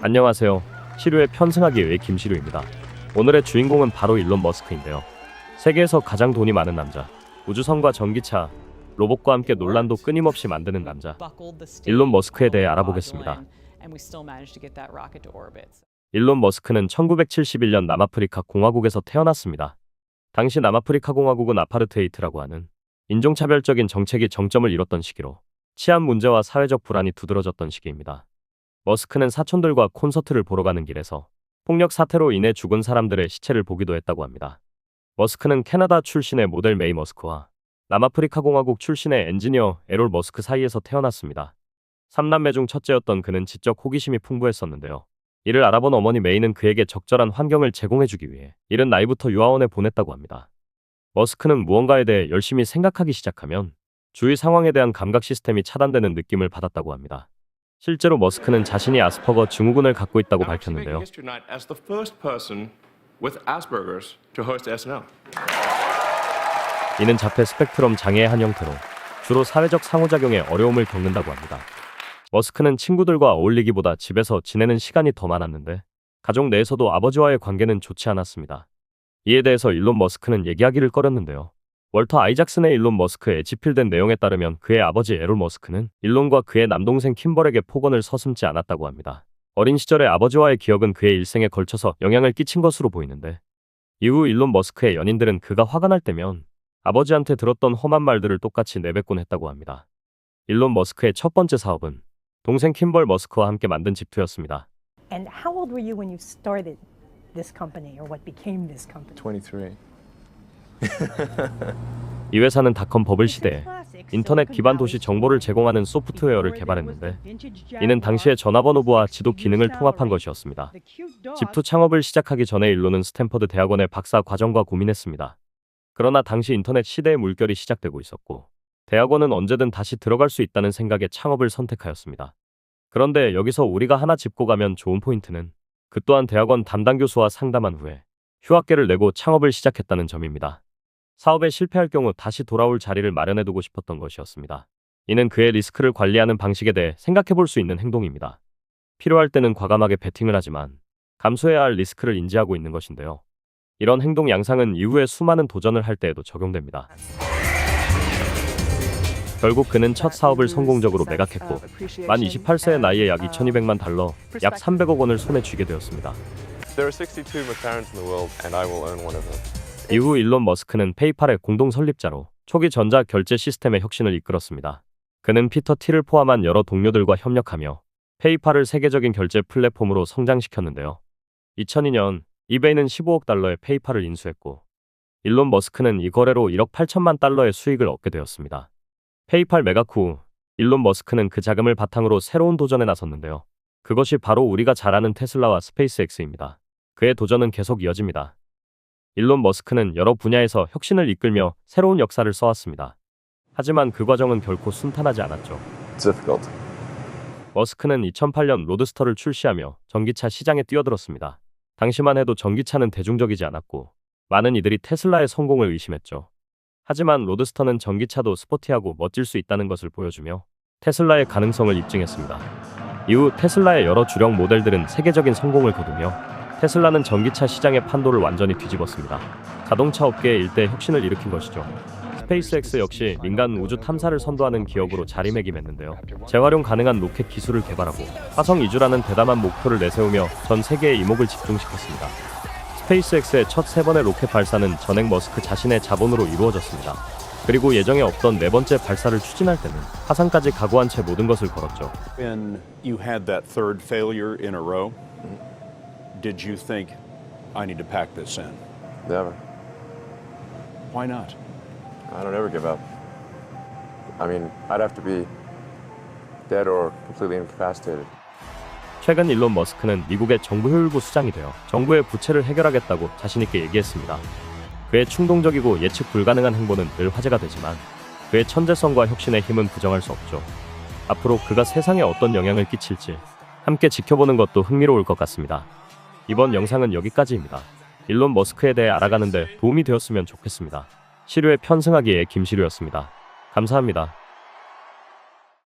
안녕하세요. 시류의 편승하기 의 김시류입니다. 오늘의 주인공은 바로 일론 머스크인데요. 세계에서 가장 돈이 많은 남자, 우주선과 전기차, 로봇과 함께 논란도 끊임없이 만드는 남자, 일론 머스크에 대해 알아보겠습니다. 일론 머스크는 1971년 남아프리카 공화국에서 태어났습니다. 당시 남아프리카 공화국은 아파르테이트라고 하는 인종차별적인 정책이 정점을 이뤘던 시기로 치안 문제와 사회적 불안이 두드러졌던 시기입니다. 머스크는 사촌들과 콘서트를 보러 가는 길에서 폭력 사태로 인해 죽은 사람들의 시체를 보기도 했다고 합니다. 머스크는 캐나다 출신의 모델 메이 머스크와 남아프리카 공화국 출신의 엔지니어 에롤 머스크 사이에서 태어났습니다. 3남매 중 첫째였던 그는 지적 호기심이 풍부했었는데요. 이를 알아본 어머니 메이는 그에게 적절한 환경을 제공해주기 위해 이른 나이부터 유아원에 보냈다고 합니다. 머스크는 무언가에 대해 열심히 생각하기 시작하면 주위 상황에 대한 감각 시스템이 차단되는 느낌을 받았다고 합니다. 실제로 머스크는 자신이 아스퍼거 증후군을 갖고 있다고 밝혔는데요. 이는 자폐 스펙트럼 장애의 한 형태로 주로 사회적 상호작용에 어려움을 겪는다고 합니다. 머스크는 친구들과 어울리기보다 집에서 지내는 시간이 더 많았는데 가족 내에서도 아버지와의 관계는 좋지 않았습니다. 이에 대해서 일론 머스크는 얘기하기를 꺼렸는데요. 월터 아이작슨의 일론 머스크에 지필된 내용에 따르면 그의 아버지 에롤 머스크는 일론과 그의 남동생 킴벌에게 폭언을 서슴지 않았다고 합니다. 어린 시절의 아버지와의 기억은 그의 일생에 걸쳐서 영향을 끼친 것으로 보이는데 이후 일론 머스크의 연인들은 그가 화가 날 때면 아버지한테 들었던 험한 말들을 똑같이 내뱉곤 했다고 합니다. 일론 머스크의 첫 번째 사업은 동생 킴벌 머스크와 함께 만든 집투였습니다. And how old were you when you started this company or what became this company? 23. 이 회사는 닷컴 버블 시대에 인터넷 기반 도시 정보를 제공하는 소프트웨어를 개발했는데 이는 당시의 전화번호부와 지도 기능을 통합한 것이었습니다. 집투 창업을 시작하기 전에 일론은 스탠퍼드 대학원의 박사 과정과 고민했습니다. 그러나 당시 인터넷 시대의 물결이 시작되고 있었고 대학원은 언제든 다시 들어갈 수 있다는 생각에 창업을 선택하였습니다. 그런데 여기서 우리가 하나 짚고 가면 좋은 포인트는 그 또한 대학원 담당 교수와 상담한 후에 휴학계를 내고 창업을 시작했다는 점입니다. 사업에 실패할 경우 다시 돌아올 자리를 마련해두고 싶었던 것이었습니다. 이는 그의 리스크를 관리하는 방식에 대해 생각해볼 수 있는 행동입니다. 필요할 때는 과감하게 베팅을 하지만 감수해야 할 리스크를 인지하고 있는 것인데요. 이런 행동 양상은 이후에 수많은 도전을 할 때에도 적용됩니다. 결국 그는 첫 사업을 성공적으로 매각했고 만 28세의 나이에 약 2200만 달러, 약 300억 원을 손에 쥐게 되었습니다. 이후 일론 머스크는 페이팔의 공동 설립자로 초기 전자 결제 시스템의 혁신을 이끌었습니다. 그는 피터 틸을 포함한 여러 동료들과 협력하며 페이팔을 세계적인 결제 플랫폼으로 성장시켰는데요. 2002년 이베이는 15억 달러의 페이팔을 인수했고 일론 머스크는 이 거래로 1억 8천만 달러의 수익을 얻게 되었습니다. 페이팔 매각 후 일론 머스크는 그 자금을 바탕으로 새로운 도전에 나섰는데요. 그것이 바로 우리가 잘 아는 테슬라와 스페이스X입니다. 그의 도전은 계속 이어집니다. 일론 머스크는 여러 분야에서 혁신을 이끌며 새로운 역사를 써왔습니다. 하지만 그 과정은 결코 순탄하지 않았죠. 머스크는 2008년 로드스터를 출시하며 전기차 시장에 뛰어들었습니다. 당시만 해도 전기차는 대중적이지 않았고 많은 이들이 테슬라의 성공을 의심했죠. 하지만 로드스터는 전기차도 스포티하고 멋질 수 있다는 것을 보여주며 테슬라의 가능성을 입증했습니다. 이후 테슬라의 여러 주력 모델들은 세계적인 성공을 거두며 테슬라는 전기차 시장의 판도를 완전히 뒤집었습니다. 자동차 업계의 일대 혁신을 일으킨 것이죠. 스페이스X 역시 민간 우주 탐사를 선도하는 기업으로 자리매김했는데요. 재활용 가능한 로켓 기술을 개발하고 화성 이주라는 대담한 목표를 내세우며 전 세계의 이목을 집중시켰습니다. 스페이스X의 첫 3번의 로켓 발사는 전액 머스크 자신의 자본으로 이루어졌습니다. 그리고 예정에 없던 4번째 발사를 추진할 때는 화상까지 각오한 채 모든 것을 걸었죠. When you had that third failure in a row, did you think I need to pack this in? Never. Why not? I don't ever give up. I mean, I'd have to be dead or completely incapacitated. 최근 일론 머스크는 미국의 정부 효율부 수장이 되어 정부의 부채를 해결하겠다고 자신있게 얘기했습니다. 그의 충동적이고 예측 불가능한 행보는 늘 화제가 되지만 그의 천재성과 혁신의 힘은 부정할 수 없죠. 앞으로 그가 세상에 어떤 영향을 끼칠지 함께 지켜보는 것도 흥미로울 것 같습니다. 이번 영상은 여기까지입니다. 일론 머스크에 대해 알아가는데 도움이 되었으면 좋겠습니다. 시류의 편승하기의 김시류였습니다. 감사합니다.